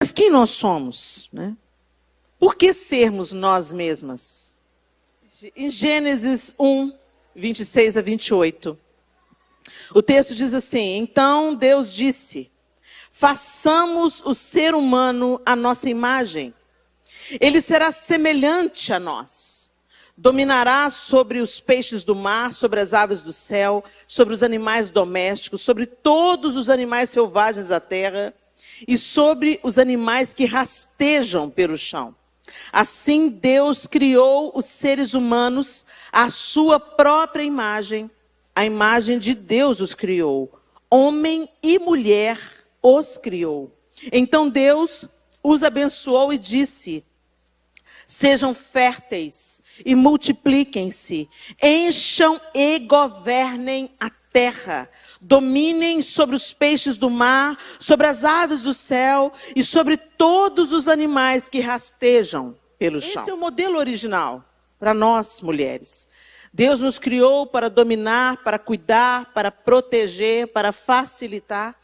Mas quem nós somos, né? Por que sermos nós mesmas? Em Gênesis 1, 26 a 28, o texto diz assim: então Deus disse, façamos o ser humano à nossa imagem. Ele será semelhante a nós. Dominará sobre os peixes do mar, sobre as aves do céu, sobre os animais domésticos, sobre todos os animais selvagens da terra e sobre os animais que rastejam pelo chão. Assim Deus criou os seres humanos à sua própria imagem. A imagem de Deus os criou. Homem e mulher os criou. Então Deus os abençoou e disse: sejam férteis e multipliquem-se, encham e governem a terra, dominem sobre os peixes do mar, sobre as aves do céu e sobre todos os animais que rastejam pelo chão. Esse é o modelo original para nós, mulheres. Deus nos criou para dominar, para cuidar, para proteger, para facilitar,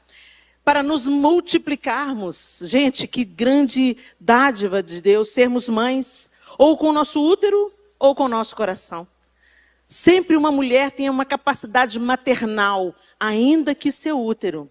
para nos multiplicarmos. Gente, que grande dádiva de Deus sermos mães, ou com o nosso útero, ou com o nosso coração. Sempre uma mulher tem uma capacidade maternal, ainda que seu útero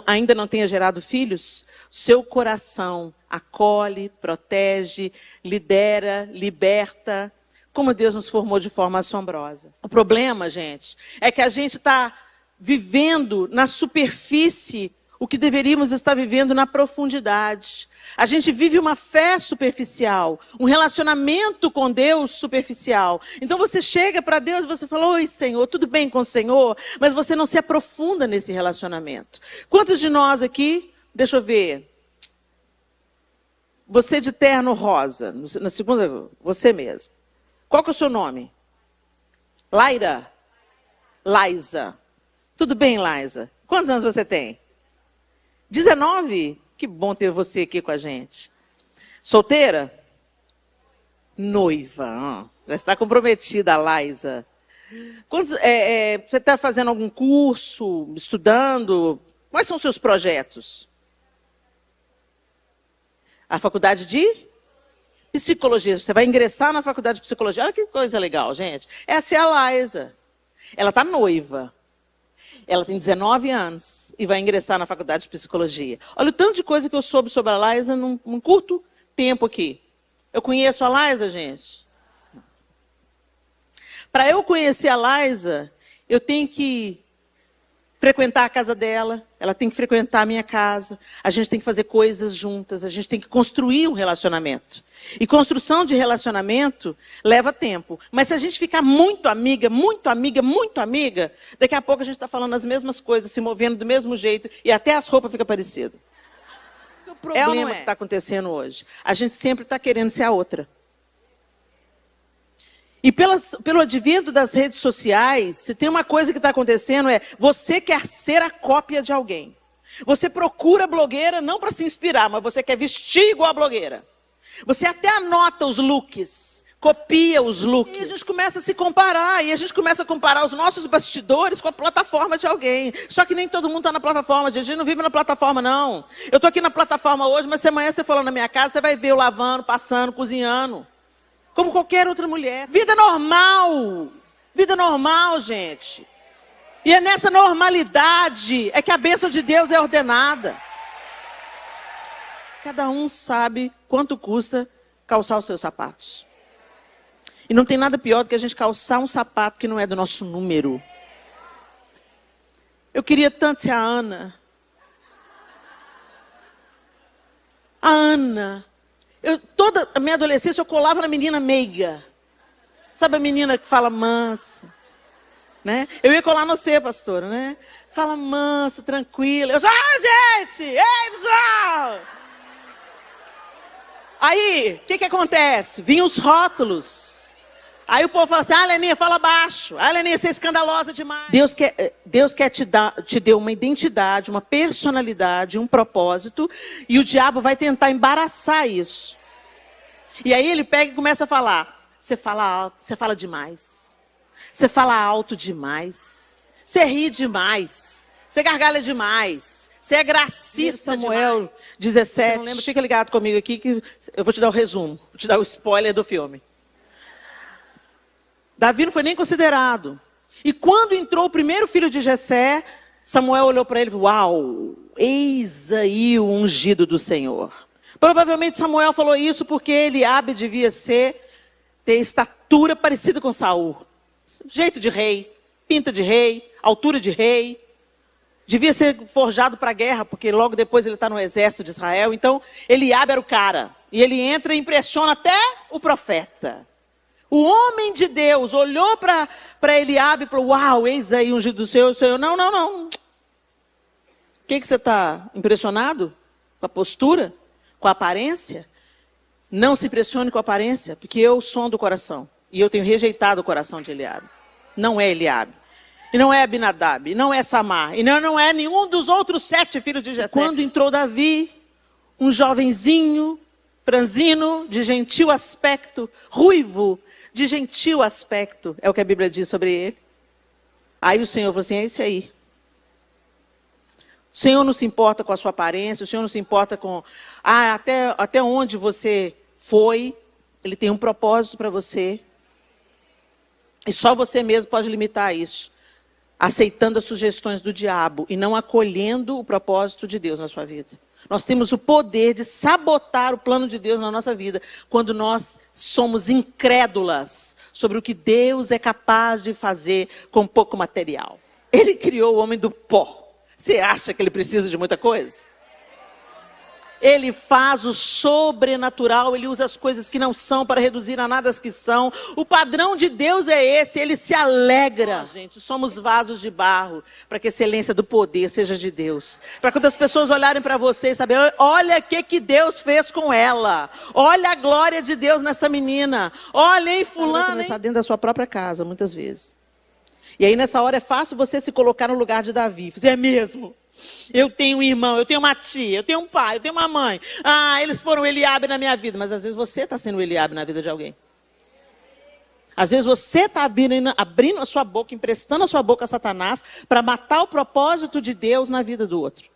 ainda não tenha gerado filhos, seu coração acolhe, protege, lidera, liberta, como Deus nos formou de forma assombrosa. O problema, gente, é que a gente está vivendo na superfície o que deveríamos estar vivendo na profundidade. A gente vive uma fé superficial, um relacionamento com Deus superficial. Então você chega para Deus e você fala: oi, Senhor, tudo bem com o Senhor? Mas você não se aprofunda nesse relacionamento. Quantos de nós aqui, deixa eu ver, você de terno rosa, na segunda, você mesmo. Qual que é o seu nome? Laira? Laisa. Tudo bem, Laisa? Quantos anos você tem? 19? Que bom ter você aqui com a gente. Solteira? Noiva. Já está comprometida, Laisa. Você está fazendo algum curso, estudando? Quais são os seus projetos? A faculdade de psicologia. Você vai ingressar na faculdade de psicologia. Olha que coisa legal, gente. Essa é a Laisa. Ela está noiva. Ela tem 19 anos e vai ingressar na faculdade de psicologia. Olha o tanto de coisa que eu soube sobre a Laisa num curto tempo aqui. Eu conheço a Laisa, gente? Para eu conhecer a Laisa, eu tenho que frequentar a casa dela, ela tem que frequentar a minha casa, a gente tem que fazer coisas juntas, a gente tem que construir um relacionamento. E construção de relacionamento leva tempo. Mas se a gente ficar muito amiga, daqui a pouco a gente está falando as mesmas coisas, se movendo do mesmo jeito, e até as roupas ficam parecidas. O problema que está acontecendo hoje, a gente sempre está querendo ser a outra. E pelo advento das redes sociais, se tem uma coisa que está acontecendo você quer ser a cópia de alguém. Você procura a blogueira não para se inspirar, mas você quer vestir igual a blogueira. Você até anota os looks, copia os looks. E a gente começa a se comparar, e a gente começa a comparar os nossos bastidores com a plataforma de alguém. Só que nem todo mundo está na plataforma, a gente não vive na plataforma, não. Eu estou aqui na plataforma hoje, mas se amanhã você for lá na minha casa, você vai ver eu lavando, passando, cozinhando. Como qualquer outra mulher. Vida normal, gente. E é nessa normalidade é que a bênção de Deus é ordenada. Cada um sabe quanto custa calçar os seus sapatos. E não tem nada pior do que a gente calçar um sapato que não é do nosso número. Eu queria tanto ser a Ana. A Ana. Toda a minha adolescência eu colava na menina meiga. Sabe a menina que fala manso? Né? Eu ia colar no C, pastora, né? Fala manso, tranquila. Eu já, gente! Ei, pessoal! Aí, o que acontece? Vinham os rótulos. Aí o povo fala assim: Leninha, fala baixo. Leninha, você é escandalosa demais. Deus quer te deu uma identidade, uma personalidade, um propósito. E o diabo vai tentar embaraçar isso. E aí ele pega e começa a falar: você fala alto, você fala demais. Você fala alto demais. Você ri demais. Você gargalha demais. Você é gracista Samuel 17. Você não lembra? Fica ligado comigo aqui que eu vou te dar o resumo. Vou te dar o spoiler do filme. Davi não foi nem considerado. E quando entrou o primeiro filho de Jessé, Samuel olhou para ele e falou, uau, eis aí o ungido do Senhor. Provavelmente Samuel falou isso porque Eliabe devia ter estatura parecida com Saul. Jeito de rei, pinta de rei, altura de rei. Devia ser forjado para a guerra, porque logo depois ele está no exército de Israel. Então, Eliabe era o cara. E ele entra e impressiona até o profeta. O homem de Deus olhou para Eliabe e falou, uau, eis aí o ungido do Senhor. Não, não, não. O que você está impressionado? Com a postura? Com a aparência? Não se impressione com a aparência, porque eu sondo o coração. E eu tenho rejeitado o coração de Eliabe. Não é Eliabe. E não é Abinadab, e não é Samar, e não é nenhum dos outros 7 filhos de Jessé. Quando entrou Davi, um jovenzinho, franzino, de gentil aspecto, ruivo, de gentil aspecto, é o que a Bíblia diz sobre ele. Aí o Senhor falou assim, é esse aí. O Senhor não se importa com a sua aparência, o Senhor não se importa com até onde você foi, Ele tem um propósito para você. E só você mesmo pode limitar isso. Aceitando as sugestões do diabo e não acolhendo o propósito de Deus na sua vida. Nós temos o poder de sabotar o plano de Deus na nossa vida quando nós somos incrédulas sobre o que Deus é capaz de fazer com pouco material. Ele criou o homem do pó. Você acha que ele precisa de muita coisa? Ele faz o sobrenatural, ele usa as coisas que não são para reduzir a nada as que são. O padrão de Deus é esse, ele se alegra. Gente, somos vasos de barro para que a excelência do poder seja de Deus. Para quando as pessoas olharem para você e saberem, olha o que Deus fez com ela. Olha a glória de Deus nessa menina. Olha, hein, fulano. Vai começar dentro da sua própria casa, muitas vezes. E aí nessa hora é fácil você se colocar no lugar de Davi. É mesmo? Eu tenho um irmão, eu tenho uma tia, eu tenho um pai, eu tenho uma mãe. Eles foram Eliabe na minha vida. Mas às vezes você está sendo Eliabe na vida de alguém. Às vezes você está abrindo a sua boca, emprestando a sua boca a Satanás para matar o propósito de Deus na vida do outro.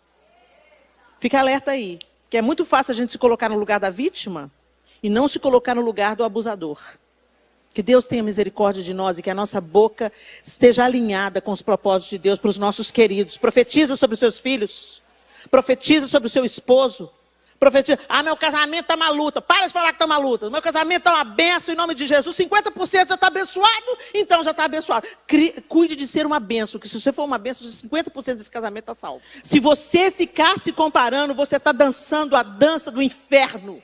Fica alerta aí. Que é muito fácil a gente se colocar no lugar da vítima e não se colocar no lugar do abusador. Que Deus tenha misericórdia de nós e que a nossa boca esteja alinhada com os propósitos de Deus para os nossos queridos. Profetiza sobre os seus filhos. Profetiza sobre o seu esposo. Profetiza. Meu casamento está uma luta. Para de falar que está uma luta. Meu casamento está uma benção em nome de Jesus. 50% já está abençoado, então já está abençoado. Cuide de ser uma benção, que se você for uma benção, 50% desse casamento está salvo. Se você ficar se comparando, você está dançando a dança do inferno.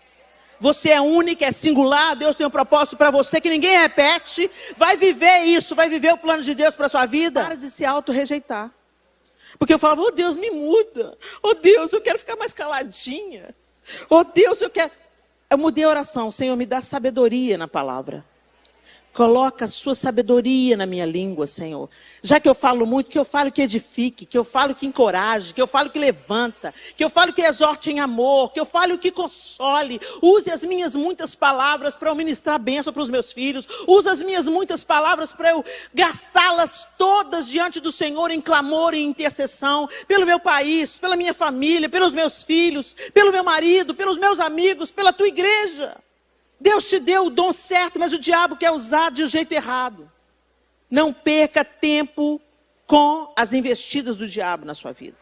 Você é única, é singular, Deus tem um propósito para você que ninguém repete. Vai viver isso, vai viver o plano de Deus para a sua vida. Para de se auto-rejeitar. Porque eu falava, Deus, me muda. Deus, eu quero ficar mais caladinha. Deus, eu quero... Eu mudei a oração, Senhor, me dá sabedoria na palavra. Coloca a sua sabedoria na minha língua, Senhor. Já que eu falo muito, que eu falo que edifique, que eu falo que encoraje, que eu falo que levanta, que eu falo que exorte em amor, que eu falo que console. Use as minhas muitas palavras para eu ministrar bênção para os meus filhos. Use as minhas muitas palavras para eu gastá-las todas diante do Senhor em clamor e intercessão. Pelo meu país, pela minha família, pelos meus filhos, pelo meu marido, pelos meus amigos, pela tua igreja. Deus te deu o dom certo, mas o diabo quer usar de um jeito errado. Não perca tempo com as investidas do diabo na sua vida.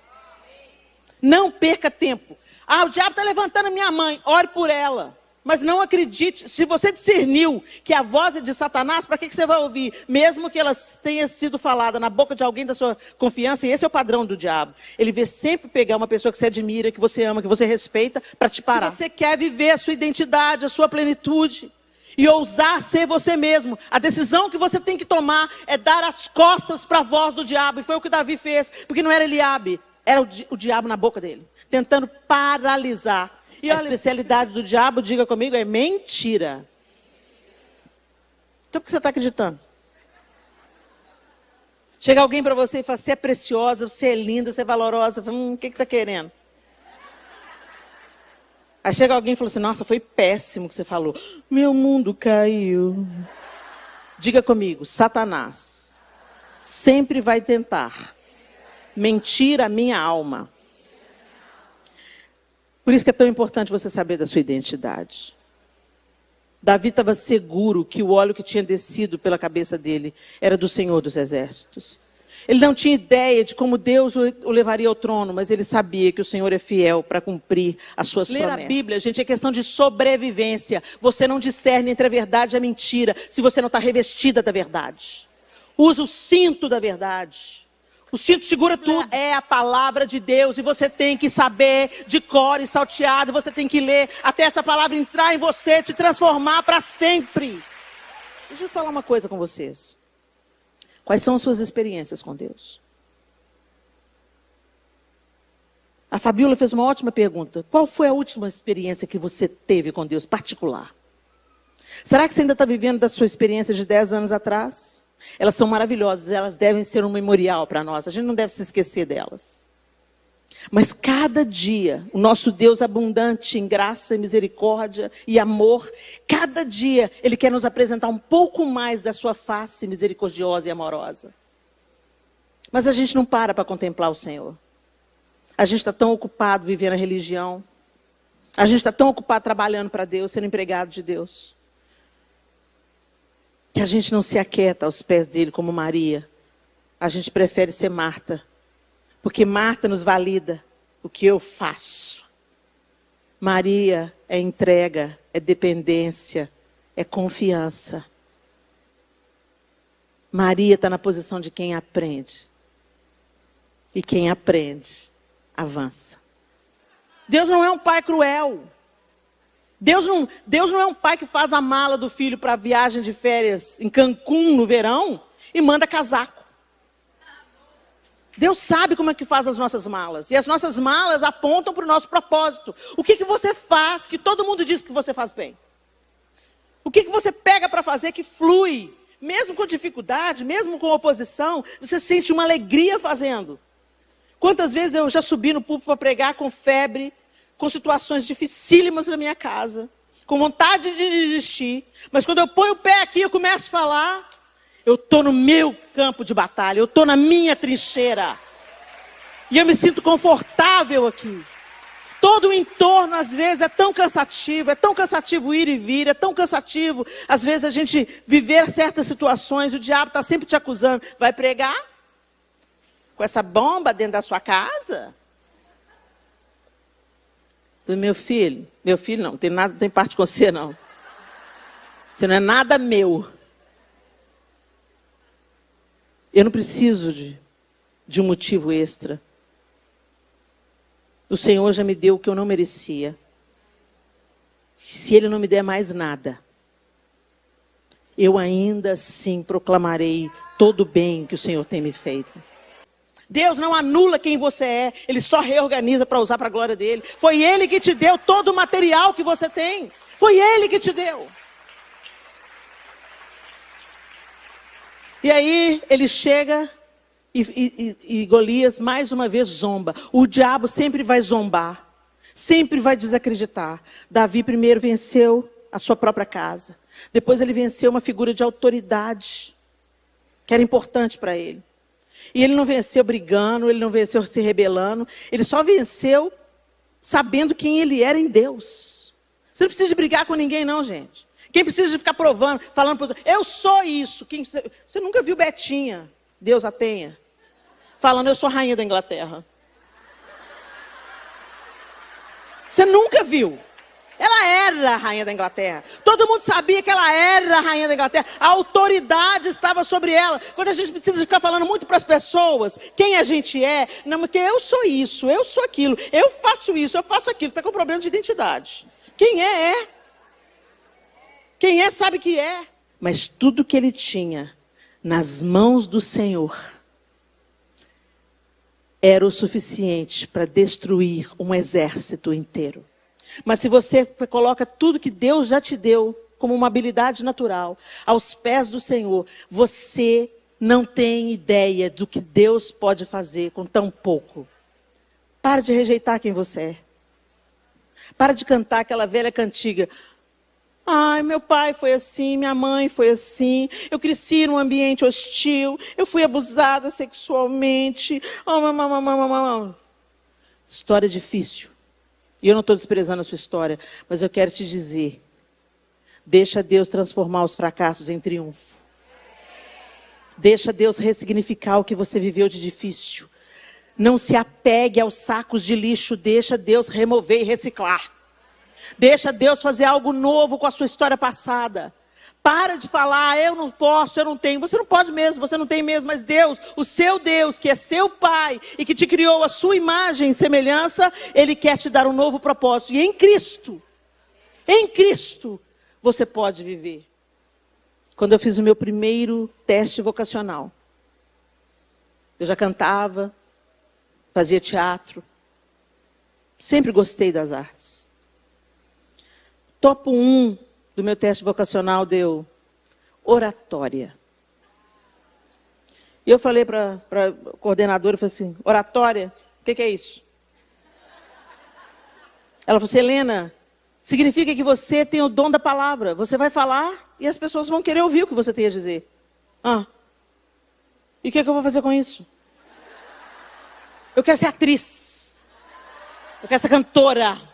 Não perca tempo. O diabo está levantando a minha mãe, ore por ela. Mas não acredite, se você discerniu que a voz é de Satanás, para que você vai ouvir? Mesmo que ela tenha sido falada na boca de alguém da sua confiança, e esse é o padrão do diabo. Ele vê sempre pegar uma pessoa que você admira, que você ama, que você respeita, para te parar. Se você quer viver a sua identidade, a sua plenitude, e ousar ser você mesmo, a decisão que você tem que tomar é dar as costas para a voz do diabo. E foi o que Davi fez, porque não era Eliabe, era o diabo na boca dele, tentando paralisar. E a especialidade do diabo, diga comigo, é mentira. Então por que você está acreditando? Chega alguém para você e fala, você é preciosa, você é linda, você é valorosa. Fala, o que está querendo? Aí chega alguém e fala assim, nossa, foi péssimo o que você falou. Meu mundo caiu. Diga comigo, Satanás sempre vai tentar mentir a minha alma Por isso que é tão importante você saber da sua identidade. Davi estava seguro que o óleo que tinha descido pela cabeça dele era do Senhor dos Exércitos. Ele não tinha ideia de como Deus o levaria ao trono, mas ele sabia que o Senhor é fiel para cumprir as suas promessas. Ler a Bíblia, gente, é questão de sobrevivência. Você não discerne entre a verdade e a mentira se você não está revestida da verdade. Usa o cinto da verdade. O cinto segura tudo. É a palavra de Deus e você tem que saber de cor e salteado. Você tem que ler até essa palavra entrar em você, te transformar para sempre. Deixa eu falar uma coisa com vocês. Quais são as suas experiências com Deus? A Fabiola fez uma ótima pergunta. Qual foi a última experiência que você teve com Deus particular? Será que você ainda está vivendo da sua experiência de 10 anos atrás? Elas são maravilhosas, elas devem ser um memorial para nós. A gente não deve se esquecer delas. Mas cada dia, o nosso Deus abundante em graça e misericórdia e amor, cada dia Ele quer nos apresentar um pouco mais da sua face misericordiosa e amorosa. Mas a gente não para contemplar o Senhor. A gente está tão ocupado vivendo a religião. A gente está tão ocupado trabalhando para Deus, sendo empregado de Deus. Que a gente não se aquieta aos pés dele como Maria. A gente prefere ser Marta. Porque Marta nos valida o que eu faço. Maria é entrega, é dependência, é confiança. Maria está na posição de quem aprende. E quem aprende, avança. Deus não é um pai cruel. Deus não é um pai que faz a mala do filho para a viagem de férias em Cancún no verão e manda casaco. Deus sabe como é que faz as nossas malas. E as nossas malas apontam para o nosso propósito. O que você faz que todo mundo diz que você faz bem? O que você pega para fazer que flui? Mesmo com dificuldade, mesmo com oposição, você sente uma alegria fazendo. Quantas vezes eu já subi no púlpito para pregar com febre, com situações dificílimas na minha casa, com vontade de desistir. Mas quando eu ponho o pé aqui, eu começo a falar... Eu estou no meu campo de batalha, eu estou na minha trincheira. E eu me sinto confortável aqui. Todo o entorno, às vezes, é tão cansativo ir e vir, é tão cansativo, às vezes, a gente viver certas situações, o diabo está sempre te acusando. Vai pregar? Com essa bomba dentro da sua casa? Meu filho não tem parte com você, não. Você não é nada meu. Eu não preciso de um motivo extra. O Senhor já me deu o que eu não merecia. Se Ele não me der mais nada, eu ainda assim proclamarei todo o bem que o Senhor tem me feito. Deus não anula quem você é, Ele só reorganiza para usar para a glória dEle. Foi Ele que te deu todo o material que você tem. Foi Ele que te deu. E aí ele chega e Golias mais uma vez zomba. O diabo sempre vai zombar, sempre vai desacreditar. Davi primeiro venceu a sua própria casa. Depois ele venceu uma figura de autoridade, que era importante para ele. E ele não venceu brigando, ele não venceu se rebelando. Ele só venceu sabendo quem ele era em Deus. Você não precisa de brigar com ninguém não, gente. Quem precisa de ficar provando, falando para os outros, eu sou isso. Você nunca viu Betinha, Deus a tenha, falando, eu sou rainha da Inglaterra. Você nunca viu. Ela era a rainha da Inglaterra. Todo mundo sabia que ela era a rainha da Inglaterra. A autoridade estava sobre ela. Quando a gente precisa ficar falando muito para as pessoas quem a gente é, não, porque eu sou isso, eu sou aquilo, eu faço isso, eu faço aquilo. Está com problema de identidade. Quem é. Quem é, sabe que é. Mas tudo que ele tinha nas mãos do Senhor era o suficiente para destruir um exército inteiro. Mas se você coloca tudo que Deus já te deu como uma habilidade natural aos pés do Senhor, você não tem ideia do que Deus pode fazer com tão pouco. Para de rejeitar quem você é. Para de cantar aquela velha cantiga. Ai, meu pai foi assim, minha mãe foi assim, eu cresci num ambiente hostil, eu fui abusada sexualmente. História difícil. E eu não estou desprezando a sua história, mas eu quero te dizer, deixa Deus transformar os fracassos em triunfo. Deixa Deus ressignificar o que você viveu de difícil. Não se apegue aos sacos de lixo, deixa Deus remover e reciclar. Deixa Deus fazer algo novo com a sua história passada. Para de falar, eu não posso, eu não tenho. Você não pode mesmo, você não tem mesmo. Mas Deus, o seu Deus, que é seu Pai e que te criou a sua imagem e semelhança, Ele quer te dar um novo propósito. E em Cristo, você pode viver. Quando eu fiz o meu primeiro teste vocacional, eu já cantava, fazia teatro. Sempre gostei das artes. Topo 1 do meu teste vocacional deu oratória. E eu falei para a coordenadora, eu falei assim, oratória, o que é isso? Ela falou assim, Helena, significa que você tem o dom da palavra. Você vai falar e as pessoas vão querer ouvir o que você tem a dizer. E o que eu vou fazer com isso? Eu quero ser atriz. Eu quero ser cantora.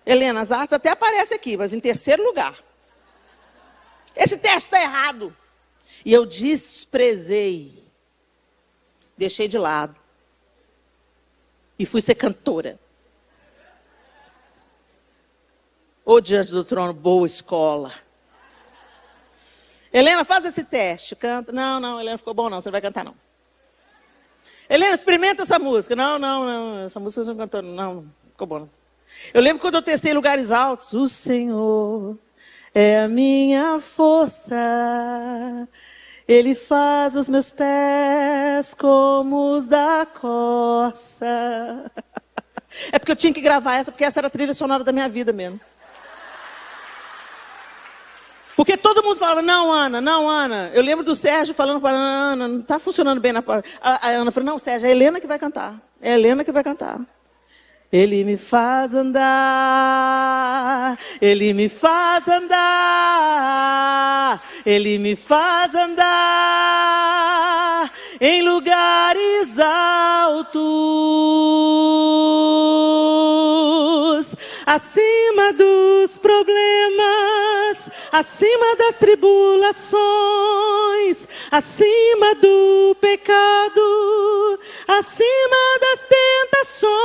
Helena, as artes até aparecem aqui, mas em terceiro lugar. Esse teste está errado. E eu desprezei. Deixei de lado. E fui ser cantora. Ou diante do trono, boa escola. Helena, faz esse teste, canta. Não, Helena, ficou bom não, você não vai cantar não. Helena, experimenta essa música. Não, essa música você não cantou, não, ficou bom não. Eu lembro quando eu testei lugares altos. O Senhor é a minha força. Ele faz os meus pés como os da corça. É porque eu tinha que gravar essa, porque essa era a trilha sonora da minha vida mesmo. Porque todo mundo falava, não, Ana. Eu lembro do Sérgio falando para a Ana, não está funcionando bem. A Ana falou, não, Sérgio, é a Helena que vai cantar. É a Helena que vai cantar. Ele me faz andar, Ele me faz andar, Ele me faz andar em lugares altos, acima dos problemas, acima das tribulações, acima do pecado, acima das tentações,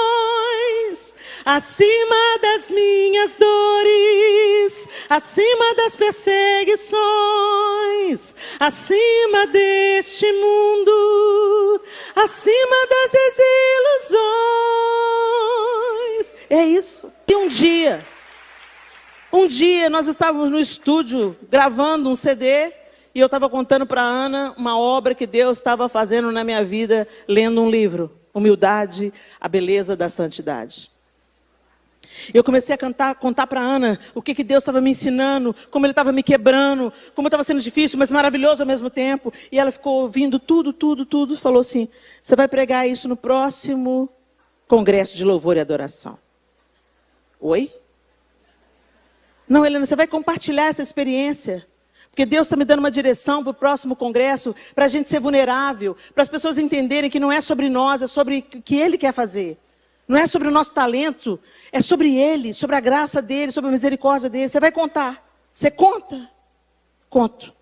acima das minhas dores, acima das perseguições, acima deste mundo, acima das desilusões. É isso. E um dia nós estávamos no estúdio gravando um CD e eu estava contando para a Ana uma obra que Deus estava fazendo na minha vida, lendo um livro. Humildade, a beleza da santidade. Eu comecei a contar para a Ana o que Deus estava me ensinando, como Ele estava me quebrando, como estava sendo difícil, mas maravilhoso ao mesmo tempo. E ela ficou ouvindo tudo, falou assim, você vai pregar isso no próximo congresso de louvor e adoração. Oi? Não, Helena, você vai compartilhar essa experiência. Porque Deus está me dando uma direção para o próximo congresso, para a gente ser vulnerável, para as pessoas entenderem que não é sobre nós, é sobre o que Ele quer fazer. Não é sobre o nosso talento, é sobre Ele, sobre a graça dEle, sobre a misericórdia dEle. Você vai contar. Você conta? Conto.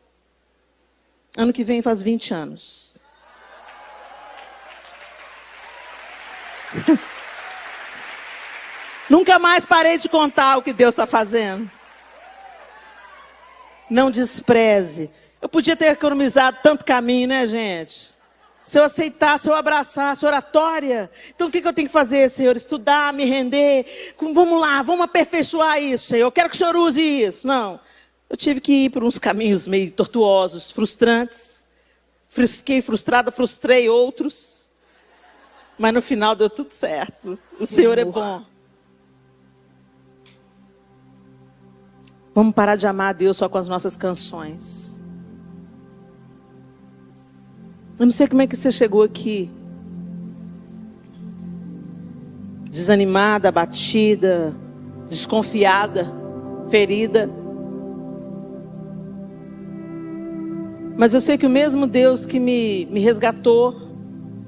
Ano que vem faz 20 anos. Nunca mais parei de contar o que Deus está fazendo. Não despreze. Eu podia ter economizado tanto caminho, né, gente? Se eu aceitasse, se eu abraçasse oratória. Então o que eu tenho que fazer, Senhor? Estudar, me render. Vamos lá, vamos aperfeiçoar isso, Senhor. Eu quero que o Senhor use isso. Não. Eu tive que ir por uns caminhos meio tortuosos, frustrantes. Fiquei frustrada, frustrei outros. Mas no final deu tudo certo. O Senhor é bom. Vamos parar de amar a Deus só com as nossas canções. Eu não sei como é que você chegou aqui. Desanimada, abatida, desconfiada, ferida. Mas eu sei que o mesmo Deus que me resgatou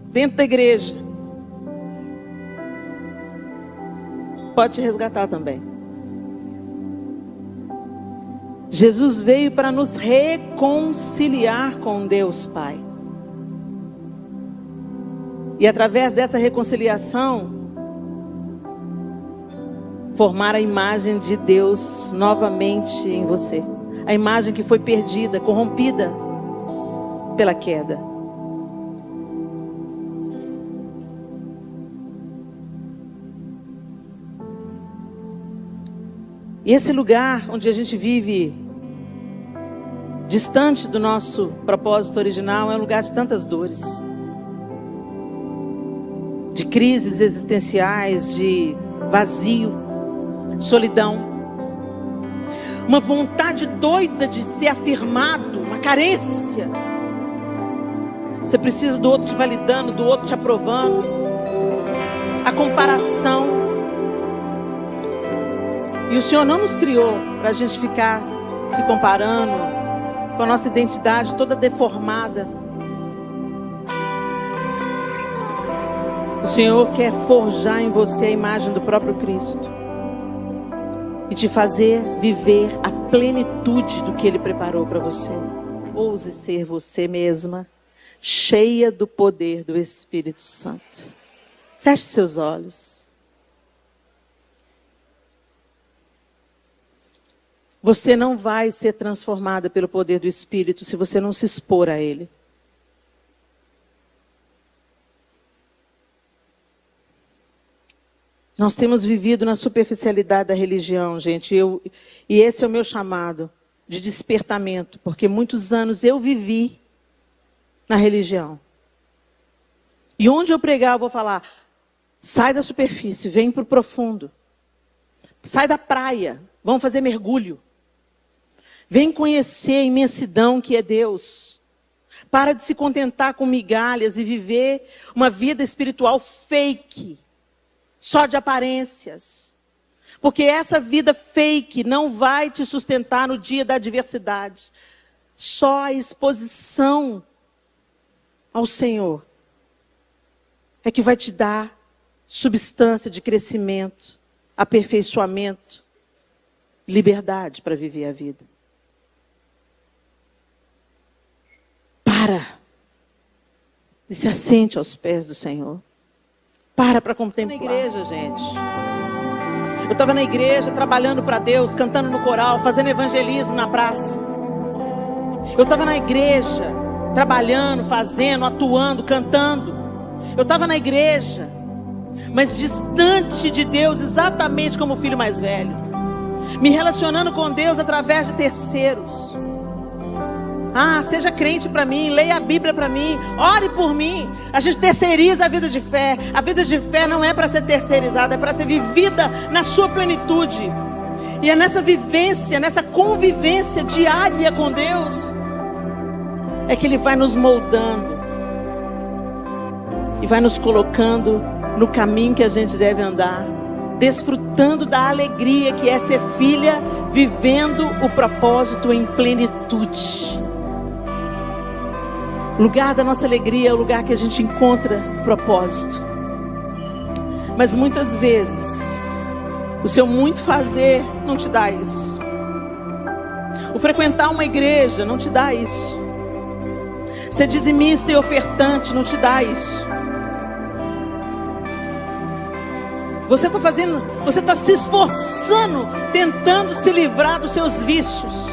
dentro da igreja, pode te resgatar também. Jesus veio para nos reconciliar com Deus Pai. E através dessa reconciliação, formar a imagem de Deus novamente em você. A imagem que foi perdida, corrompida pela queda. E esse lugar onde a gente vive distante do nosso propósito original é um lugar de tantas dores, de crises existenciais, de vazio, solidão, uma vontade doida de ser afirmado, uma carência. Você precisa do outro te validando, do outro te aprovando, a comparação. E o Senhor não nos criou para a gente ficar se comparando com a nossa identidade toda deformada. O Senhor quer forjar em você a imagem do próprio Cristo e te fazer viver a plenitude do que Ele preparou para você. Ouse ser você mesma, cheia do poder do Espírito Santo. Feche seus olhos. Você não vai ser transformada pelo poder do Espírito se você não se expor a Ele. Nós temos vivido na superficialidade da religião, gente. E esse é o meu chamado de despertamento, porque muitos anos eu vivi na religião. E onde eu pregar, eu vou falar, sai da superfície, vem para o profundo. Sai da praia, vamos fazer mergulho. Vem conhecer a imensidão que é Deus. Para de se contentar com migalhas e viver uma vida espiritual fake, só de aparências. Porque essa vida fake não vai te sustentar no dia da adversidade. Só a exposição ao Senhor é que vai te dar substância de crescimento, aperfeiçoamento, liberdade para viver a vida. Para e se assente aos pés do Senhor. Para contemplar. Na igreja, gente. Eu estava na igreja, trabalhando para Deus, cantando no coral, fazendo evangelismo na praça. Eu estava na igreja, trabalhando, fazendo, atuando, cantando. Eu estava na igreja, mas distante de Deus, exatamente como o filho mais velho. Me relacionando com Deus através de terceiros. Seja crente para mim, leia a Bíblia para mim, ore por mim. A gente terceiriza a vida de fé. A vida de fé não é para ser terceirizada, é para ser vivida na sua plenitude. E é nessa vivência, nessa convivência diária com Deus, é que Ele vai nos moldando e vai nos colocando no caminho que a gente deve andar, desfrutando da alegria que é ser filha, vivendo o propósito em plenitude. O lugar da nossa alegria é o lugar que a gente encontra propósito. Mas muitas vezes o seu muito fazer não te dá isso. O frequentar uma igreja não te dá isso. Ser dizimista e ofertante não te dá isso. Você está se esforçando, tentando se livrar dos seus vícios.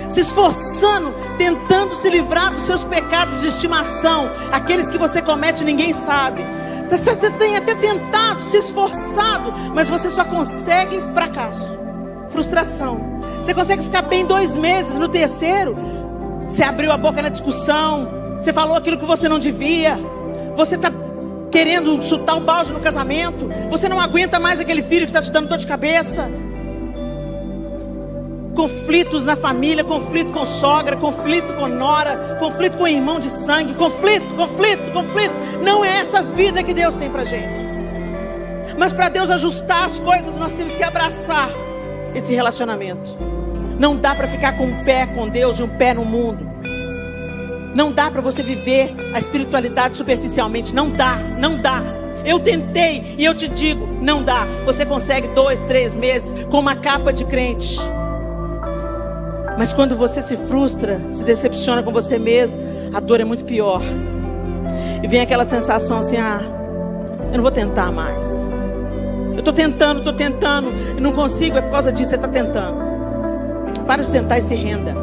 Se esforçando, tentando se livrar dos seus pecados de estimação. Aqueles que você comete e ninguém sabe. Você tem até tentado, se esforçado, mas você só consegue fracasso, frustração. Você consegue ficar bem 2 meses, no terceiro você abriu a boca na discussão, você falou aquilo que você não devia, você está querendo chutar o balde no casamento, você não aguenta mais aquele filho que está te dando dor de cabeça. Conflitos na família, conflito com sogra, conflito com nora, conflito com irmão de sangue, conflito. Não é essa vida que Deus tem pra gente. Mas para Deus ajustar as coisas, nós temos que abraçar esse relacionamento. Não dá para ficar com um pé com Deus e um pé no mundo. Não dá para você viver a espiritualidade superficialmente. Não dá. Eu tentei e eu te digo, não dá. Você consegue 2, 3 meses com uma capa de crente. Mas quando você se frustra, se decepciona com você mesmo, a dor é muito pior. E vem aquela sensação assim, eu não vou tentar mais. Eu estou tentando, e não consigo, é por causa disso, você está tentando. Para de tentar e se renda.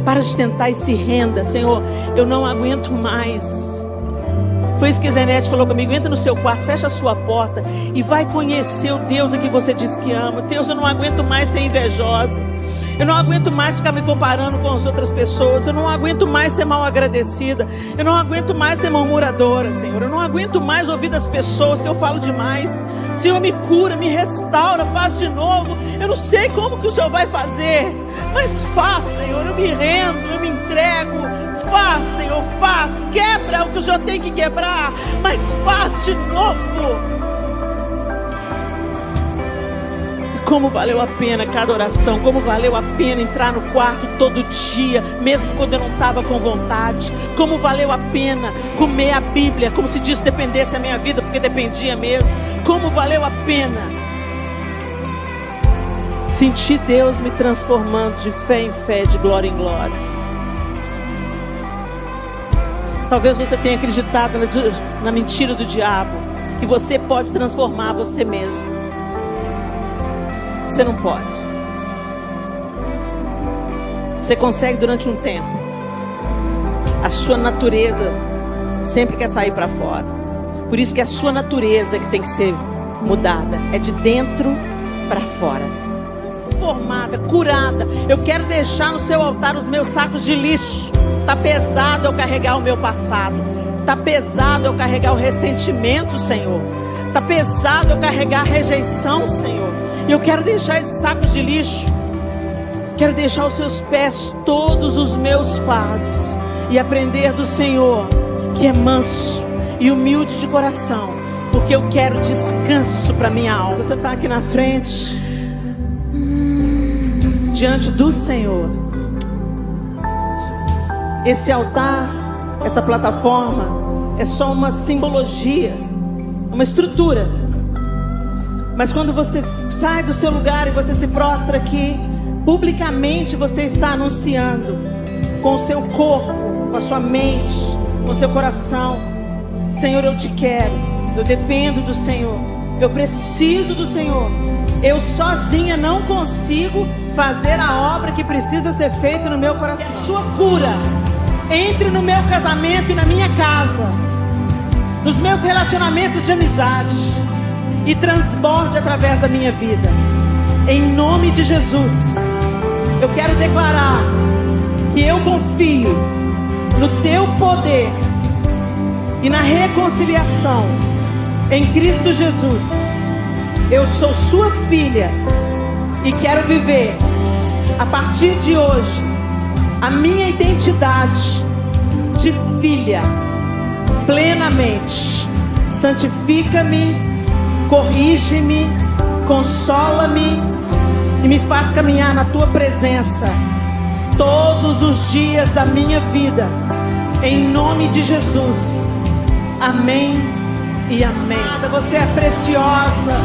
Para de tentar e se renda. Senhor, eu não aguento mais. Foi isso que Zenete falou comigo. Entra no seu quarto, fecha a sua porta e vai conhecer o Deus a que você diz que ama. Deus, eu não aguento mais ser invejosa. Eu não aguento mais ficar me comparando com as outras pessoas. Eu não aguento mais ser mal agradecida. Eu não aguento mais ser murmuradora, Senhor. Eu não aguento mais ouvir das pessoas que eu falo demais. Senhor, me cura, me restaura, faz de novo. Eu não sei como que o Senhor vai fazer, mas faz, Senhor. Eu me rendo, eu me entrego. Faz, Senhor, faz. Quebra o que o Senhor tem que quebrar, mas faz de novo. Como valeu a pena cada oração, como valeu a pena entrar no quarto todo dia, mesmo quando eu não estava com vontade. Como valeu a pena comer a Bíblia, como se disso dependesse a minha vida, porque dependia mesmo. Como valeu a pena sentir Deus me transformando de fé em fé, de glória em glória. Talvez você tenha acreditado na mentira do diabo, que você pode transformar você mesmo. Você não pode. Você consegue durante um tempo. A sua natureza sempre quer sair para fora. Por isso que é a sua natureza que tem que ser mudada. É de dentro para fora. Transformada, curada. Eu quero deixar no seu altar os meus sacos de lixo. Tá pesado eu carregar o meu passado. Tá pesado eu carregar o ressentimento, Senhor. Tá pesado eu carregar a rejeição, Senhor. E eu quero deixar esses sacos de lixo. Quero deixar aos seus pés todos os meus fardos. E aprender do Senhor, que é manso e humilde de coração. Porque eu quero descanso para minha alma. Você está aqui na frente, diante do Senhor. Esse altar, essa plataforma, é só uma simbologia, uma estrutura. Mas quando você sai do seu lugar e você se prostra aqui, publicamente você está anunciando com o seu corpo, com a sua mente, com o seu coração: Senhor, eu te quero, eu dependo do Senhor, eu preciso do Senhor. Eu sozinha não consigo fazer a obra que precisa ser feita no meu coração. Que a sua cura entre no meu casamento e na minha casa, nos meus relacionamentos de amizade, e transborde através da minha vida. Em nome de Jesus, eu quero declarar que eu confio no teu poder e na reconciliação em Cristo Jesus. Eu sou sua filha e quero viver a partir de hoje a minha identidade de filha plenamente. Santifica-me, corrige-me, consola-me e me faz caminhar na tua presença todos os dias da minha vida, em nome de Jesus. Amém e amém. Você é preciosa.